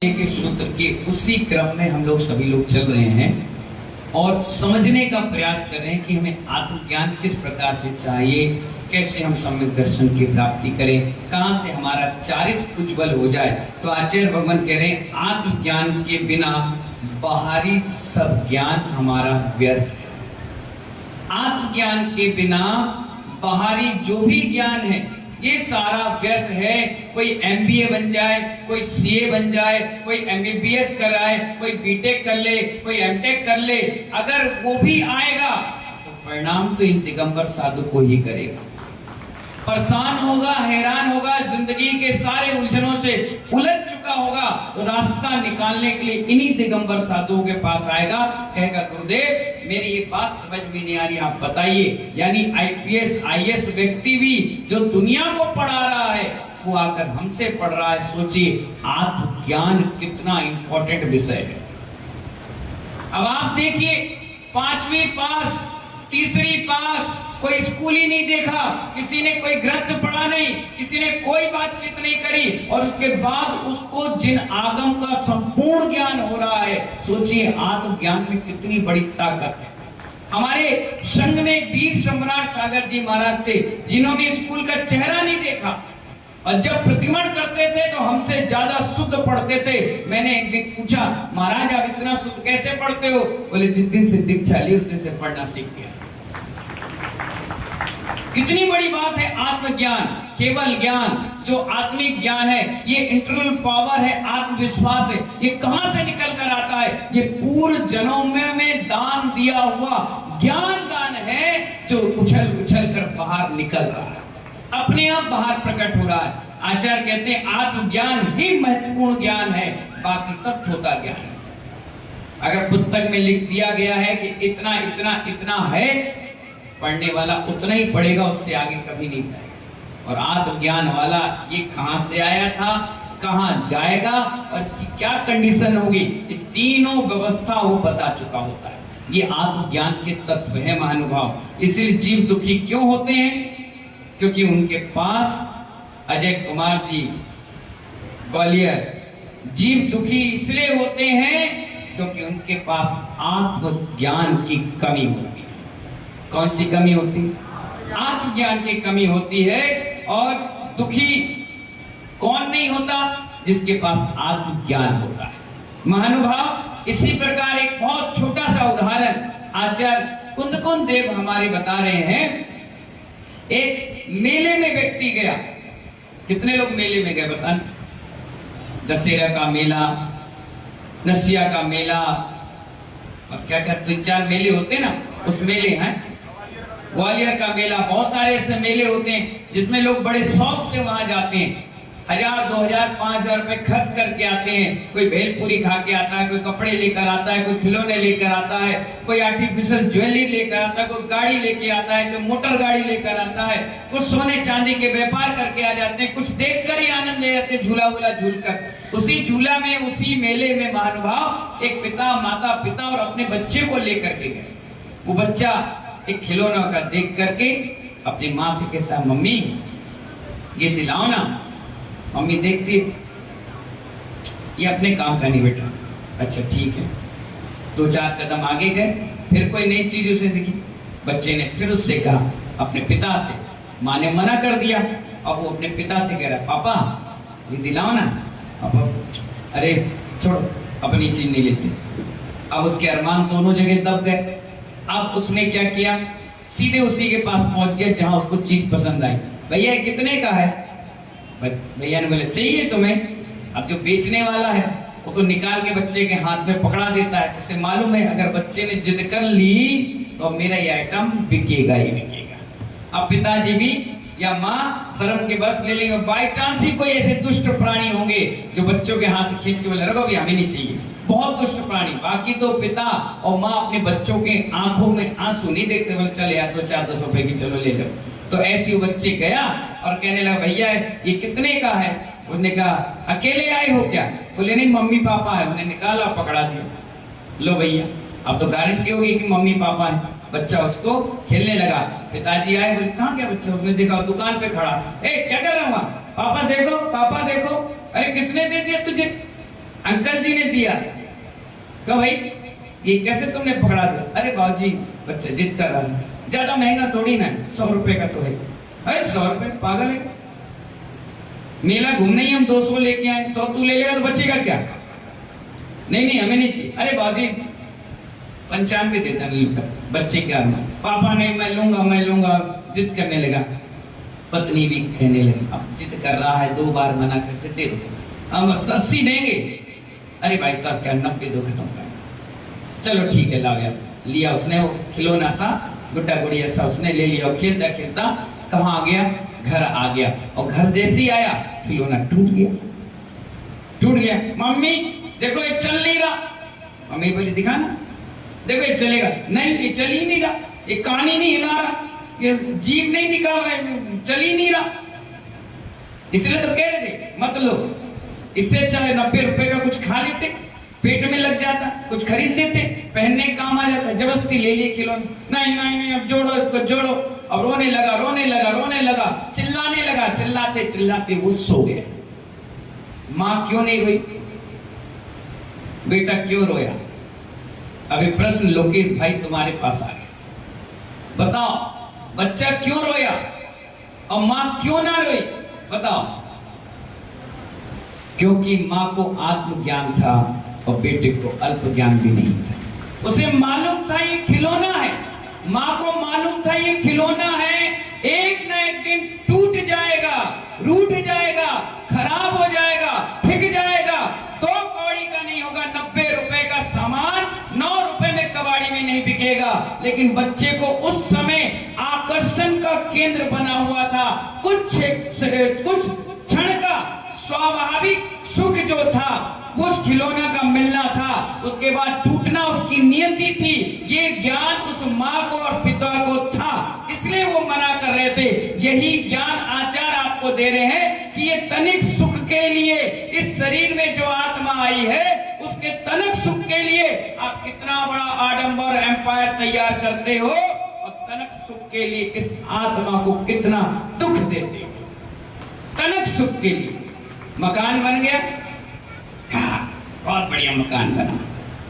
के सूत्र के उसी क्रम में हम लोग सभी लोग चल रहे हैं और समझने का प्रयास कर रहे हैं कि हमें आत्मज्ञान किस प्रकार से चाहिए, कैसे हम सम्यक दर्शन की प्राप्ति करें, कहां से हमारा चारित्र उज्जवल हो जाए। तो आचार्य भगवान कह रहे हैं आत्मज्ञान के बिना बाहरी सब ज्ञान हमारा व्यर्थ है। आत्मज्ञान के बिना बाहरी जो भी ज्ञान है ये सारा व्यर्थ है। कोई एमबीए बन जाए, कोई सीए बन जाए, कोई एमबीबीएस कराए, कोई बीटेक कर ले, कोई एमटेक कर ले, अगर वो भी आएगा तो परिणाम तो इन दिगंबर साधु को ही करेगा। परेशान होगा, हैरान होगा, जिंदगी के सारे उलझनों से उलझ चुका होगा, तो रास्ता निकालने के लिए इन्हीं दिगंबर साधुओं के पास आएगा, कहेगा गुरुदेव मेरी ये बात समझ में नहीं आ रही, आप बताइए। यानी आईपीएस आईएएस व्यक्ति भी जो दुनिया को पढ़ा रहा है वो आकर हमसे पढ़ रहा है। सोचिए आत्मज्ञान कितना इंपॉर्टेंट विषय है। अब आप देखिए 5वीं पास, 3री पास, कोई स्कूल ही नहीं देखा, किसी ने कोई ग्रंथ पढ़ा नहीं, किसी ने कोई बातचीत नहीं करी, और उसके बाद उसको जिन आगम का संपूर्ण ज्ञान हो रहा है। सोचिए आत्मज्ञान में कितनी बड़ी ताकत है। हमारे संघ में वीर सम्राट सागर जी महाराज थे, जिन्होंने स्कूल का चेहरा नहीं देखा और जब प्रतिमण करते थे तो हमसे ज्यादा शुद्ध पढ़ते थे। मैंने एक दिन पूछा महाराज आप इतना शुद्ध कैसे पढ़ते हो? बोले जिस दिन से दीक्षा ली उस दिन से पढ़ना सीख गया। कितनी बड़ी बात है आत्मज्ञान। केवल ज्ञान जो आत्मिक ज्ञान है, ये इंटरनल पावर है, आत्मविश्वास है। ये कहां से निकल कर आता है? ये पूर्व जन्मों में दान दिया हुआ ज्ञान दान है जो उछल उछल कर बाहर निकल रहा है, अपने आप बाहर प्रकट हो रहा है। आचार्य कहते हैं आत्मज्ञान ही महत्वपूर्ण ज्ञान है, बाकी सब छोटा ज्ञान है। अगर पुस्तक में लिख दिया गया है कि इतना इतना इतना है, पढ़ने वाला उतना ही पढ़ेगा, उससे आगे कभी नहीं जाएगा। और आत्मज्ञान वाला ये कहां से आया था, कहां जाएगा और इसकी क्या कंडीशन होगी, ये तीनों व्यवस्था वो बता चुका होता है। ये आत्मज्ञान के तत्व है महानुभाव। इसलिए जीव दुखी क्यों होते हैं? क्योंकि उनके पास अजय कुमार जी ग्वालियर जीव दुखी इसलिए होते हैं क्योंकि उनके पास आत्मज्ञान की कमी होती है। कौन सी कमी होती है? आत्मज्ञान की कमी होती है। और दुखी कौन नहीं होता? जिसके पास आत्मज्ञान होता है। महानुभाव इसी प्रकार एक बहुत छोटा सा उदाहरण आचार्य कुंदकुंद देव हमारे बता रहे हैं। एक मेले में व्यक्ति गया। कितने लोग मेले में गए बताएं? दशहरा का मेला, नसिया का मेला, और क्या क्या 3-4 मेले होते ना, उस मेले हैं। ग्वालियर का मेला, बहुत सारे ऐसे मेले होते हैं जिसमें लोग बड़े शौक से वहां जाते हैं। 1000, 2000, 5000 रुपए खर्च करके आते हैं। कोई भेलपुरी खा के आता है, कोई कपड़े लेकर आता है, कोई खिलौने लेकर आता है, कोई आर्टिफिशियल ज्वेलरी लेकर आता है, कोई गाड़ी लेके आता है, कोई मोटर गाड़ी लेकर आता है, कुछ सोने चांदी के व्यापार करके आ जाते हैं, कुछ देखकर ही आनंद ले जाते हैं, झूला वूला झूलकर। उसी झूला में, उसी मेले में महानुभाव एक पिता, माता पिता और अपने बच्चे को लेकर के गए। वो बच्चा एक खिलौना का देख करके अपनी माँ से कहता मम्मी ये दिलाओ ना। मम्मी देखती ये अपने काम का नहीं बेटा। अच्छा ठीक है। 2-4 कदम आगे गए, फिर कोई नई चीज उसे दिखी, बच्चे ने फिर उससे कहा अपने पिता से। माँ ने मना कर दिया। अब वो अपने पिता से कह रहा पापा ये दिलाओ ना। पापा अरे छोड़ो, अपनी चीज नहीं लेते। अब उसके अरमान दोनों जगह दब गए। अब उसने क्या किया, सीधे उसी के पास पहुंच गया जहां उसको चीज पसंद आई। भैया कितने का है? भैया ने बोले चाहिए तुम्हें? अब जो बेचने वाला है वो तो निकाल के बच्चे के हाथ में पकड़ा देता है। उसे मालूम है अगर बच्चे ने जिद कर ली तो मेरा ये आइटम बिकेगा ही बिकेगा। अब पिताजी भी या माँ शर्म के बस ले लेंगे। बाई चांस ही कोई ऐसे दुष्ट प्राणी होंगे जो बच्चों के हाथ से खींच के बोले रखो अभी हमें नहीं चाहिए, बहुत दुष्ट प्राणी। बाकी तो पिता और माँ अपने बच्चों के आंखों में आंसू नहीं देखते, बोले चल यार 2-4-10 रुपए की चलो ले लो। तो ऐसे बच्चे गया और कहने लगा भैया ये कितने का है? उन्होंने कहा अकेले आए हो क्या? बोले नहीं मम्मी पापा है। उन्हें निकाला पकड़ा दिया, लो भैया अब तो गारंटी होगी कि मम्मी पापा है। बच्चा उसको खेलने लगा। पिताजी आए, बोले कहाँ गया बच्चा? उसने देखा दुकान पे खड़ा। ए क्या कर रहा हूँ? पापा देखो, पापा देखो। अरे किसने दे दिया तुझे? अंकल जी ने दिया। कहा भाई ये कैसे तुमने पकड़ा दिया? अरे बाबूजी बच्चा जिद कर रहा है, ज्यादा महंगा थोड़ी ना, 100 रुपए का तो है। अरे 100 रुपए, पागल है? मेला घूमने ही हम 200 लेके आए, 100 तू ले लेगा तो बचेगा क्या? नहीं नहीं हमें नहीं चाहिए। अरे बाबूजी 95 देता नहीं, बच्चे क्या? पापा नहीं मैं लूंगा, जिद करने लगा। पत्नी भी कहने लगी, अब जिद कर रहा है, 2 बार मना करके दे दो, हम 80 देंगे। अरे भाई साहब क्या 90 दो, खत्म कर। चलो ठीक है लाओ यार। लिया उसने वो खिलौना सा गुड्डा गुड़िया सा उसने ले लिया, और खेलता खेलता कहाँ आ गया? घर आ गया। और घर जैसे ही आया खिलौना टूट गया। मम्मी देखो ये चल नहीं रहा। मम्मी बोली दिखाना, देखो ये चलेगा। नहीं ये चल ही नहीं रहा, ये कान ही नहीं हिला रहा, ये जीभ नहीं निकाल रहा है, चल ही नहीं रहा। इसलिए तो कह रहे थे मत लो, इससे चाहे 90 रुपए का कुछ खा लेते, पेट में लग जाता, कुछ खरीद लेते, पहनने काम आ जाता। जबरदस्ती ले लिए खिलौने। नहीं अब जोड़ो इसको जोड़ो। अब रोने लगा, चिल्लाते वो सो गया। माँ क्यों नहीं रोई? बेटा क्यों रोया? अभी प्रश्न लोकेश भाई तुम्हारे पास आ गया। बताओ बच्चा क्यों रोया और माँ क्यों ना रोई? बताओ। क्योंकि माँ को आत्मज्ञान था और बेटे को अल्प ज्ञान भी नहीं था। उसे मालूम था ये खिलौना है, माँ को मालूम था ये खिलौना है, एक न एक दिन टूट जाएगा, रूठ जाएगा, खराब हो जाएगा, फिक जाएगा। 2 कौड़ी का नहीं होगा, 90 रुपए का सामान 9 रुपए में कबाड़ी में नहीं बिकेगा। लेकिन बच्चे को उस समय आकर्षण का केंद्र बना हुआ था। कुछ क्षण का स्वाभाविक सुख जो था उस खिलौना का मिलना था, उसके बाद टूटना उसकी नियति थी। ये ज्ञान उस माँ को और पिता को था, इसलिए वो मना कर रहे थे। यही ज्ञान आचार्य आपको दे रहे हैं कि ये तनिक सुख के लिए, इस शरीर में जो आत्मा आई है उसके तनिक सुख के लिए आप कितना बड़ा आडंबर एम्पायर तैयार करते हो, और तनिक सुख के लिए इस आत्मा को कितना दुख देते हो। तनिक सुख के लिए मकान बन गया, बहुत बढ़िया मकान बना।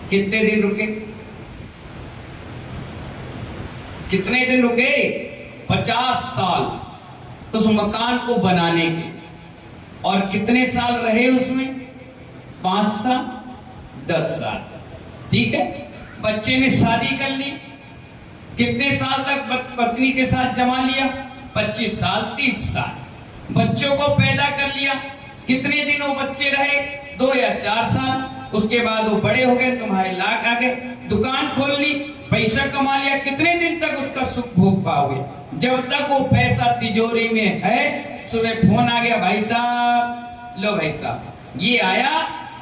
कितने दिन रुके? 50 साल उस मकान को बनाने के। और कितने साल रहे उसमें? 5 साल, 10 साल। ठीक है, बच्चे ने शादी कर ली। कितने साल तक पत्नी के साथ जमा लिया? 25 साल, 30 साल। बच्चों को पैदा कर लिया। कितने दिन वो बच्चे रहे? 2 या 4 साल। उसके बाद वो बड़े हो गए, तुम्हारे लाख आ गए, दुकान खोल ली, पैसा कमा लिया। कितने दिन तक उसका सुख भोग पाओगे? जब तक वो पैसा तिजोरी में है। सुबह फोन आ गया, भाई साहब लो भाई साहब, ये आया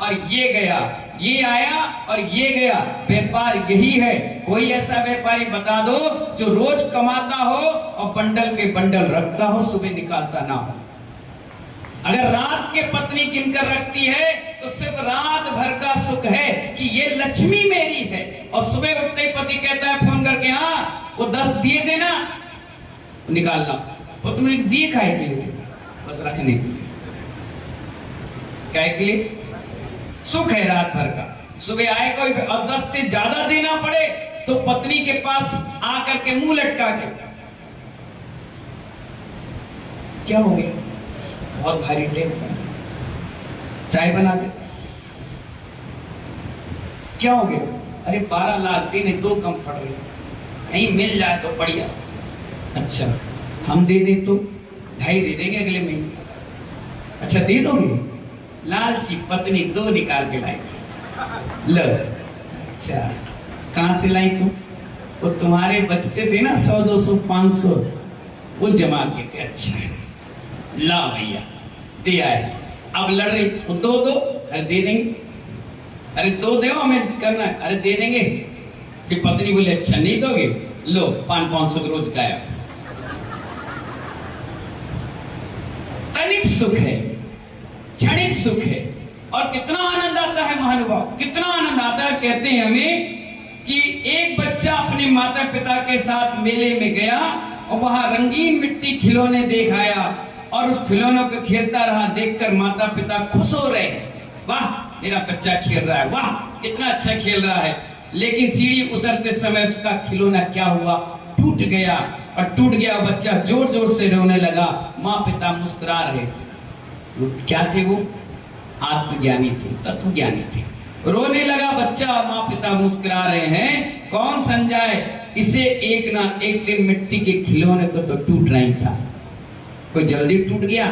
और ये गया, ये आया और ये गया। व्यापार यही है। कोई ऐसा व्यापारी बता दो जो रोज कमाता हो और बंडल के बंडल रखता हो, सुबह निकालता ना हो। अगर रात के पत्नी गिनकर रखती है तो सिर्फ रात भर का सुख है कि ये लक्ष्मी मेरी है। और सुबह उठते ही पति कहता है फोन करके, हाँ वो 10 दिए देना, निकालना। और तुमने दिए काहे के लिए? बस रखने के लिए। काहे के लिए? सुख है रात भर का। सुबह आए कोई और 10 से ज्यादा देना पड़े तो पत्नी के पास आकर के मुंह लटका के, क्या हो गया? बहुत भारी टेंशन, चाय बना दे। क्या हो गया? अरे 12 लाख देने, 2 कम पड़ रहे, कहीं मिल जाए तो बढ़िया। अच्छा हम दे दे तो 2.5 दे देंगे अगले महीने। अच्छा दे दोगे? लालची पत्नी 2 निकाल के लाई। लो अच्छा कहां से लाई तुम? तो तुम्हारे बचते थे ना 100, 200, 500, वो जमा किए थे। अच्छा ला भैया दे आए। अब लड़ रही, वो 2 दो, अरे दे देंगे। अरे 2 दो हमें करना है, अरे दे देंगे। फिर पत्नी बोले अच्छा नहीं दोगे, लो 500 रोज गायब। तनिक सुख है, क्षणिक सुख है, और कितना आनंद आता है महानुभाव, कितना आनंद आता है। कहते हैं हमें कि एक बच्चा अपने माता पिता के साथ मेले में गया और वहां रंगीन मिट्टी खिलौने देख आया और उस खिलौनों को खेलता रहा। देखकर माता पिता खुश हो रहे, वाह मेरा बच्चा खेल रहा है, वाह कितना अच्छा खेल रहा है। लेकिन सीढ़ी उतरते समय उसका खिलौना क्या हुआ, टूट गया। और टूट गया, बच्चा जोर जोर से रोने लगा। माँ पिता मुस्कुरा रहे थे। क्या थे वो? आत्मज्ञानी थे, तत्वज्ञानी थे। रोने लगा बच्चा, माँ पिता मुस्कुरा रहे हैं। कौन समझाए इसे, एक ना एक दिन मिट्टी के खिलौने को तो टूटना ही था। कोई जल्दी टूट गया,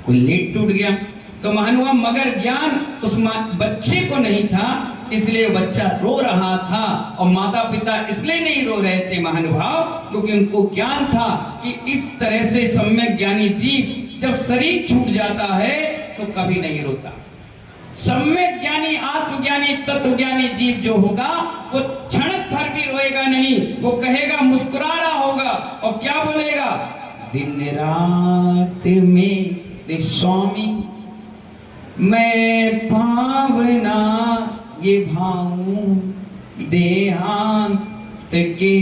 कोई लेट टूट गया। तो महानुभाव, मगर ज्ञान उस बच्चे को नहीं था, इसलिए बच्चा रो रहा था। और माता पिता इसलिए नहीं रो रहे थे महानुभाव, क्योंकि उनको ज्ञान था कि इस तरह से सम्यक ज्ञानी जीव जब शरीर छूट जाता है तो कभी नहीं रोता। सम्यक ज्ञानी, आत्मज्ञानी, तत्वज्ञानी जीव जो होगा वो क्षण भर भी रोएगा नहीं। वो कहेगा, मुस्कुरा रहा होगा और क्या बोलेगा, दिन रात मेरे स्वामी मैं भावना ये भाऊं, देहांत के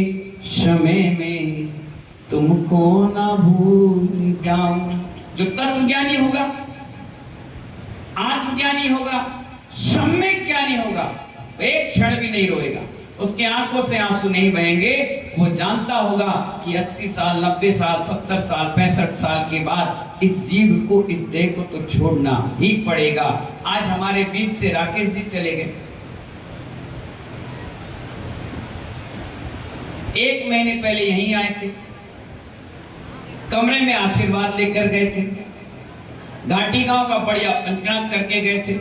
समय में तुमको ना भूल जाऊं। जो तत्वज्ञानी होगा, आत्मज्ञानी होगा, सम्यक ज्ञानी होगा, एक क्षण भी नहीं रोएगा, उसके आंखों से आंसू नहीं बहेंगे। वो जानता होगा कि 80 साल, 90 साल, 70 साल, 65 साल के बाद इस जीव को, इस देह को तो छोड़ना ही पड़ेगा। आज हमारे बीच से राकेश जी चले गए। 1 महीने पहले यहीं आए थे, कमरे में आशीर्वाद लेकर गए थे, घाटी गांव का बढ़िया पंचनाद करके गए थे।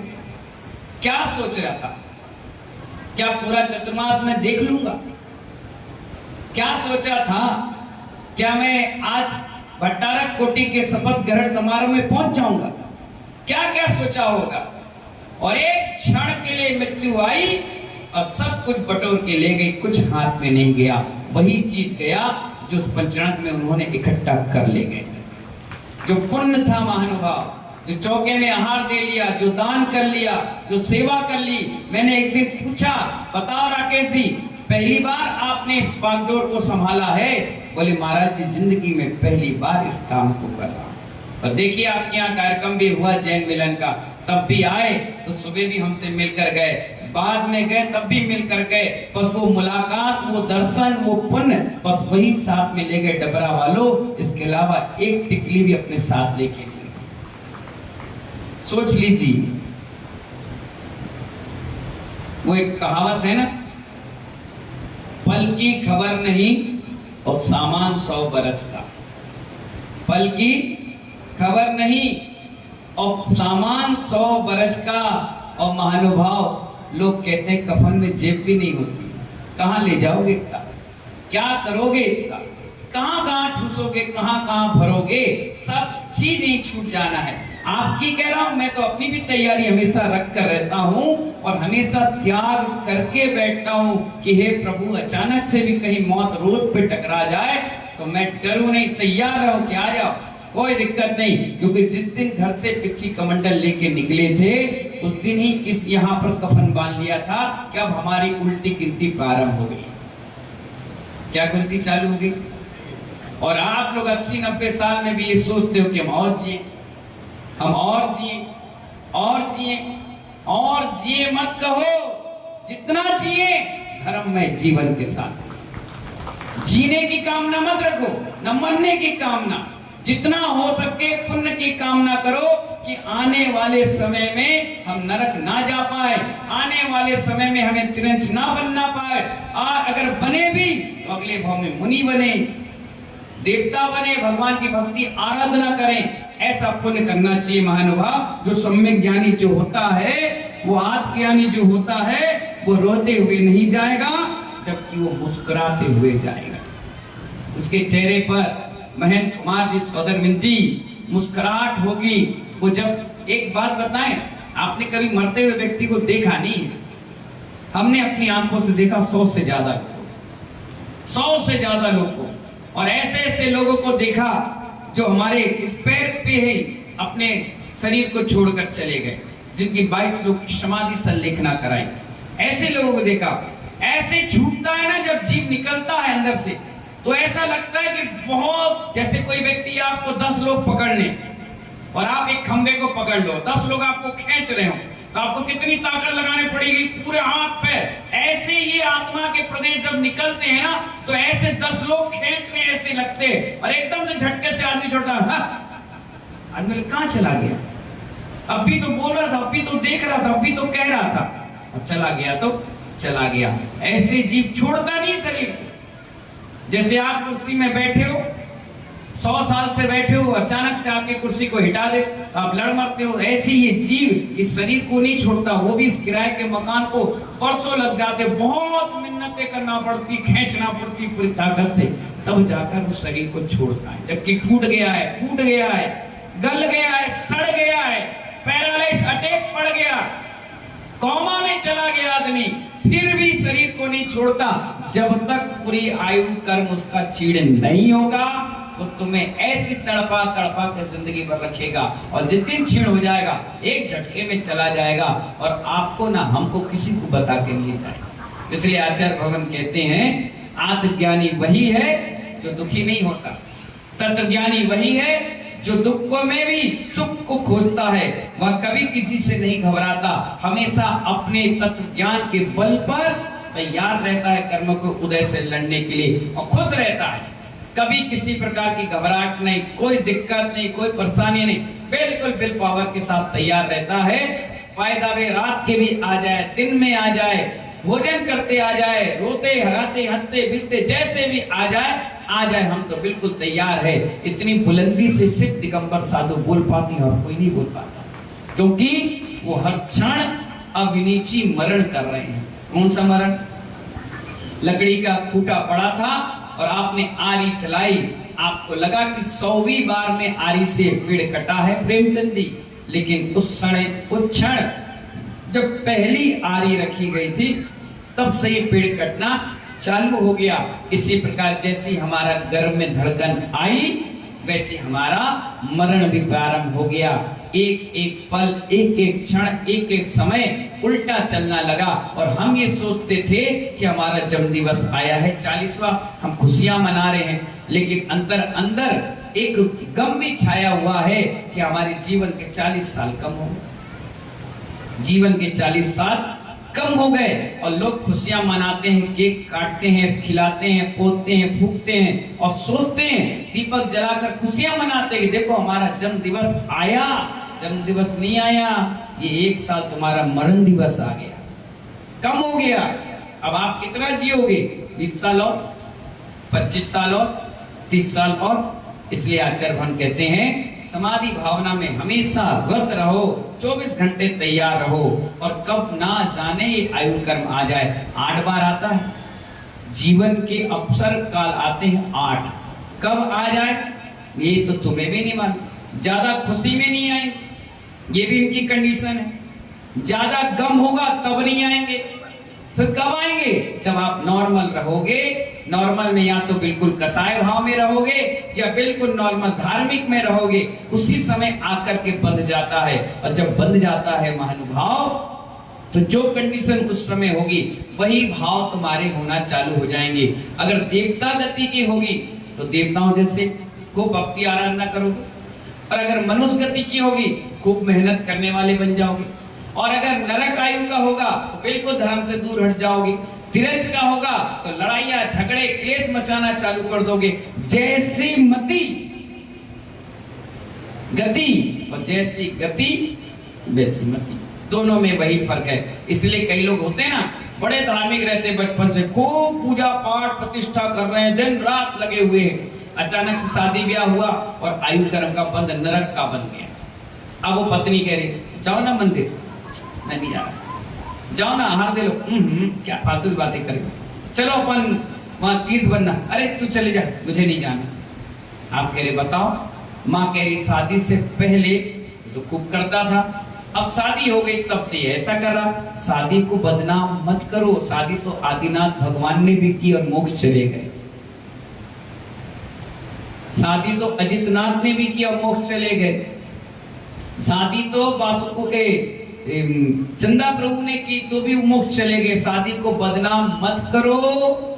क्या सोच रहा था, क्या पूरा चतुर्मास में देख लूंगा? क्या सोचा था, क्या मैं आज भट्टारक कोटि के शपथ ग्रहण समारोह में पहुंच जाऊंगा? क्या क्या सोचा होगा। और एक क्षण के लिए मृत्यु आई और सब कुछ बटोर के ले गई, कुछ हाथ में नहीं गया। वही चीज गया जो उस पंचनाद में उन्होंने इकट्ठा कर ले गए। जो पुण्य था महानुभाव, जो चौके में आहार दे लिया, जो दान कर लिया, जो सेवा कर ली। मैंने एक दिन पूछा, बताओ राकेश जी, पहली बार आपने इस बागडोर को संभाला है? बोले महाराज जी, जिंदगी में पहली बार इस काम को कर रहा हूं। और देखिए आपके यहाँ कार्यक्रम भी हुआ जैन मिलन का, तब भी आए तो सुबह भी हमसे मिलकर गए, बाद में गए तब भी मिलकर गए। बस वो मुलाकात, वो दर्शन, वो पुण्य, बस वही साथ में ले गए डबरा वालों। इसके अलावा एक टिकली भी अपने साथ लेके नहीं। सोच लीजिए, वो एक कहावत है ना, पल की खबर नहीं और सामान 100 बरस का। पल की खबर नहीं और सामान 100 बरस का। और महानुभाव, लोग कहते हैं कफन में जेब भी नहीं होती। कहां ले जाओगे इतना? क्या करोगे इतना? कहां कहां ठूसोगे, कहां कहां भरोगे? सब चीज ही छूट जाना है। आपकी कह रहा हूं, मैं तो अपनी भी तैयारी हमेशा रख कर रहता हूं और हमेशा त्याग करके बैठता हूं कि हे प्रभु, अचानक से भी कहीं मौत रोड पे टकरा जाए तो मैं डरूं नहीं, तैयार रहूं कि आ जाओ, कोई दिक्कत नहीं। क्योंकि जिस दिन घर से पिच्ची कमंडल लेके निकले थे, उस दिन ही इस यहाँ पर कफन बांध लिया था कि अब हमारी उल्टी गिनती प्रारंभ हो गई। क्या गिनती चालू हो गई? और आप लोग 80-90 साल में भी ये सोचते हो कि हम और जिए, हम और जिए, और जिए, और जिए मत कहो। जितना जिए धर्म में जीवन के साथ, जीने की कामना मत रखो, न मरने की कामना। जितना हो सके पुण्य की कामना करो कि आने वाले समय में हम नरक ना जा पाए, आने वाले समय में हमें तिरंज ना बनना पाए। अगर बने भी तो अगले भाव में मुनि बने, देवता बने, भगवान की भक्ति आराधना करें। ऐसा पुण्य करना चाहिए महानुभाव। जो सम्यक ज्ञानी जो होता है, वो आत्मज्ञानी जो होता है, वो रोते हुए नहीं जाएगा, जबकि वो मुस्कुराते हुए जाएगा। उसके चेहरे पर महेंद्र कुमार जी, सौदरमिन जी, मुस्कुराहट होगी। वो जब, एक बात बताएं, आपने कभी मरते हुए व्यक्ति को देखा नहीं है? हमने अपनी आंखों से देखा 100 से ज्यादा लोगों, 100 से ज्यादा लोगों। और ऐसे ऐसे लोगों को देखा जो हमारे इस पैर पे ही अपने शरीर को छोड़कर चले गए, जिनकी 22 लोग की समाधि संलेखना कराई। ऐसे लोगों को देखा। ऐसे छूटता है ना जब जीव निकलता है अंदर से, तो ऐसा लगता है कि बहुत, जैसे कोई व्यक्ति आपको 10 लोग पकड़ लें और आप एक खंबे को पकड़ लो, 10 लोग आपको खींच रहे हो, तो आपको कितनी ताकत लगानी पड़ेगी, पूरे हाथ पैर। ऐसे ये आत्मा के प्रदेश जब निकलते हैं ना, तो ऐसे 10 लोग खींचने ऐसे लगते हैं, और एकदम से झटके से आदमी छोड़ता है, आदमी कहां चला गया, अब भी तो बोल रहा था, अब भी तो देख रहा था, अब भी तो कह रहा था, और चला गया तो चला गया। ऐसे जीव छोड़ता नहीं शरीर को। जैसे आप कुर्सी में बैठे हो, 100 साल से बैठे हो, अचानक से आपकी कुर्सी को हिटा दे, आप लड़ मरते हो। ऐसे ये जीव इस शरीर को नहीं छोड़ता, वो भी इस किराए के मकान को परसों लग जाते, बहुत मिन्नतें करना पड़ती, खींचना पड़ती पूरी ताकत से, तब जाकर उस शरीर को छोड़ता है। जबकि टूट गया है, फूट गया है, गल गया है, सड़ गया है, पैरालाइज अटैक पड़ गया, कोमा में चला गया आदमी, फिर भी शरीर को नहीं छोड़ता। जब तक पूरी आयु कर्म उसका चीड़ नहीं होगा, तो तुम्हें ऐसी तड़पा तड़पा के जिंदगी भर रखेगा, और जिस दिन छीण हो जाएगा एक झटके में चला जाएगा, और आपको ना हमको किसी को बता के नहीं जाएगा। इसलिए आचार्य भगवान कहते हैं, आत्मज्ञानी वही है जो दुखी नहीं होता, तत्वज्ञानी वही है जो दुखों में भी सुख को खोजता है, वह कभी किसी से नहीं घबराता, हमेशा अपने तत्व ज्ञान के बल पर तैयार रहता है कर्म को उदय से लड़ने के लिए, और खुश रहता है। कभी किसी प्रकार की घबराहट नहीं, कोई दिक्कत नहीं, कोई परेशानी नहीं, बिल्कुल विल पावर के साथ तैयार रहता है। फायदा वे रात के भी आ जाए, दिन में आ जाए, भोजन करते आ जाए, रोते हराते हंसते बीतते जैसे भी आ जाए, हम तो बिल्कुल तैयार है। इतनी बुलंदी से सिर्फ दिगंबर साधु बोल पाती है, और कोई नहीं बोल पाता, क्योंकि वो हर क्षण अविनीची मरण कर रहे हैं। कौन सा मरण? लकड़ी का खूंटा पड़ा था और आपने आरी चलाई, आपको लगा कि 100वीं बार में आरी से पेड़ कटा है प्रेमचंद जी, लेकिन उस क्षण जब पहली आरी रखी गई थी, तब से ये पेड़ कटना चालू हो गया। इसी प्रकार जैसी हमारा गर्भ में धड़कन आई, वैसे हमारा मरण भी प्रारंभ हो गया। एक एक पल, एक एक क्षण, एक एक समय उल्टा चलना लगा, और हम ये सोचते थे कि हमारा जन्म दिवस आया है 40वां, हम खुशियां मना रहे हैं, लेकिन अंदर अंदर एक गम भी छाया हुआ है कि हमारे जीवन के 40 साल कम हो गए, जीवन के 40 साल कम हो गए, और लोग खुशियां मनाते हैं, केक काटते हैं, खिलाते हैं, पोतते हैं, फूकते हैं, और सोचते हैं, दीपक जलाकर खुशियां मनाते हैं, देखो हमारा जन्म दिवस आया। जन्म दिवस नहीं आया, ये 1 साल तुम्हारा मरण दिवस आ गया, कम हो गया। अब आप कितना जियोगे? 20 साल और, 25 साल और, 30 साल और। इसलिए आचार्य भगवान कहते हैं, समाधि भावना में हमेशा व्रत रहो, 24 घंटे तैयार रहो, और कब ना जाने ये आयु कर्म आ जाए। 8 बार आता है, जीवन के अवसर काल आते हैं 8, कब आ जाए ये तो तुम्हें भी नहीं मालूम। ज्यादा खुशी में नहीं आएंगे, ये भी इनकी कंडीशन है, ज्यादा गम होगा तब नहीं आएंगे, फिर कब आएंगे? जब आप नॉर्मल रहोगे। नॉर्मल में या तो बिल्कुल कसाय भाव में रहोगे, या बिल्कुल नॉर्मल धार्मिक में रहोगे, उसी समय आकर के बंध जाता है। और जब बंध जाता है महानुभाव, तो जो कंडीशन उस समय होगी वही भाव तुम्हारे होना चालू हो जाएंगे। अगर देवता गति की होगी तो देवताओं जैसे खूब भक्ति आराधना करोगे, और अगर मनुष्य गति की होगी खूब मेहनत करने वाले बन जाओगे, और अगर नरक आयु का होगा तो बिल्कुल धर्म से दूर हट जाओगे, तिरछ का होगा तो लड़ाइयां झगड़े क्लेश मचाना चालू कर दोगे। जैसी मति गति और जैसी गति वैसी मति, दोनों में वही फर्क है। इसलिए कई लोग होते हैं ना, बड़े धार्मिक रहते हैं, बचपन से खूब पूजा पाठ प्रतिष्ठा कर रहे हैं, दिन रात लगे हुए हैं, अचानक से शादी ब्याह हुआ और आयु कर्म का बंध नरक का बन गया। अब वो पत्नी कह रही, जाओ ना मंदिर, मैं नहीं जा रहा, जाओ ना आहार दे लो, क्या फालतू की बातें करें, चलो अपन वहां तीर्थ बनना, अरे तू चले जा, मुझे नहीं जाना। आप कह रहे बताओ, माँ कह रही शादी से पहले तो खूब करता था, अब शादी हो गई तब से ऐसा कर रहा। शादी को बदनाम मत करो, शादी तो आदिनाथ भगवान ने भी की और मोक्ष चले गए। शादी तो अजितनाथ ने भी की और मोक्ष चले गए। शादी तो वासुकु के चंदा प्रभु ने की तो भी मोक्ष चले गए। शादी को बदनाम मत करो,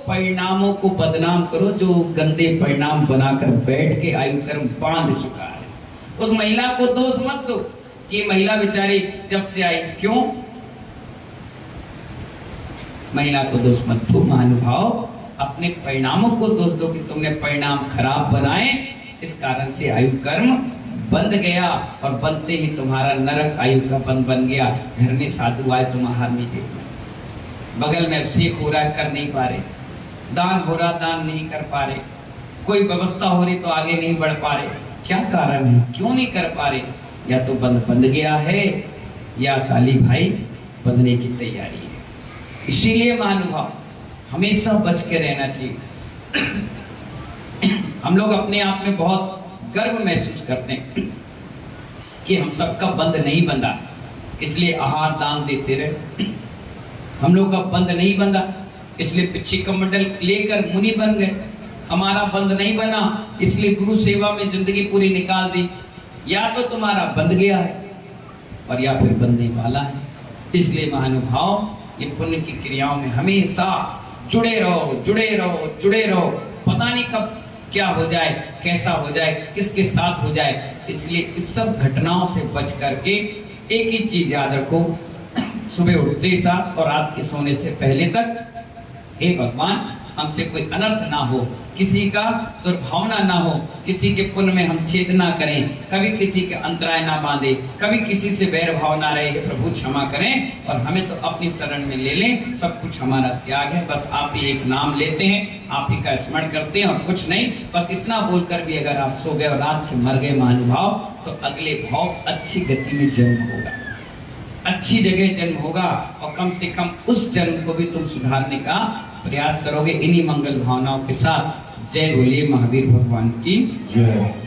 परिणामों को बदनाम करो, जो गंदे परिणाम बनाकर बैठ के आयु कर्म बांध चुका है। उस महिला को दोष मत दो, कि महिला बेचारी जब से आई, क्यों? महिला को दोष मत दो महानुभाव, अपने परिणामों को दोष दो कि तुमने परिणाम खराब बनाए, इस कारण से आयु कर्म बंध गया, और बनते ही तुम्हारा नरक आयु का बंध बन गया। घर में साधु आए तुम आहार नहीं दे पाए, बगल में अभिषेक हो रहा है कर नहीं पा रहे, दान हो रहा दान नहीं कर पा रहे, कोई व्यवस्था हो रही तो आगे नहीं बढ़ पा रहे। क्या कारण है, क्यों नहीं कर पा रहे? या तो बंध गया है या काली भाई बंधने की तैयारी है। इसीलिए महानुभाव हमेशा बच के रहना चाहिए। हम लोग अपने आप में बहुत गर्व महसूस करते हैं कि हम सबका बंध नहीं बंधा, इसलिए आहार दान देते रहे। हम लोग का बंध नहीं बंधा, इसलिए पिछी कमंडल लेकर मुनि बन गए। हमारा बंध नहीं बना, इसलिए गुरु सेवा में जिंदगी पूरी निकाल दी। या तो तुम्हारा बंध गया है और या फिर बंधने वाला है। इसलिए महानुभाव ये पुण्य की क्रियाओं में हमेशा जुड़े रहो, जुड़े रहो, जुड़े रहो। पता नहीं कब क्या हो जाए, कैसा हो जाए, किसके साथ हो जाए। इसलिए इस सब घटनाओं से बच करके एक ही चीज याद रखो, सुबह उठते ही साथ और रात के सोने से पहले तक, हे भगवान हमसे कोई अनर्थ ना हो, किसी का दुर्भावना ना हो, किसी के पुण्य में हम छेद ना करें, कभी किसी के अंतराय ना बांधे, कभी किसी से बैर भाव ना रहे। प्रभु क्षमा करें और हमें तो अपनी शरण में ले लें। सब कुछ हमारा त्याग है, बस आप ही एक नाम लेते हैं, आप ही का स्मरण करते हैं और कुछ नहीं। बस इतना बोलकर भी अगर आप सो गए और रात के मर गए महानुभाव, तो अगले भाव अच्छी गति में जन्म होगा, अच्छी जगह जन्म होगा, और कम से कम उस जन्म को भी तुम सुधारने का प्रयास करोगे। इन्हीं मंगल भावनाओं के साथ जय बोलिए महावीर भगवान की जय।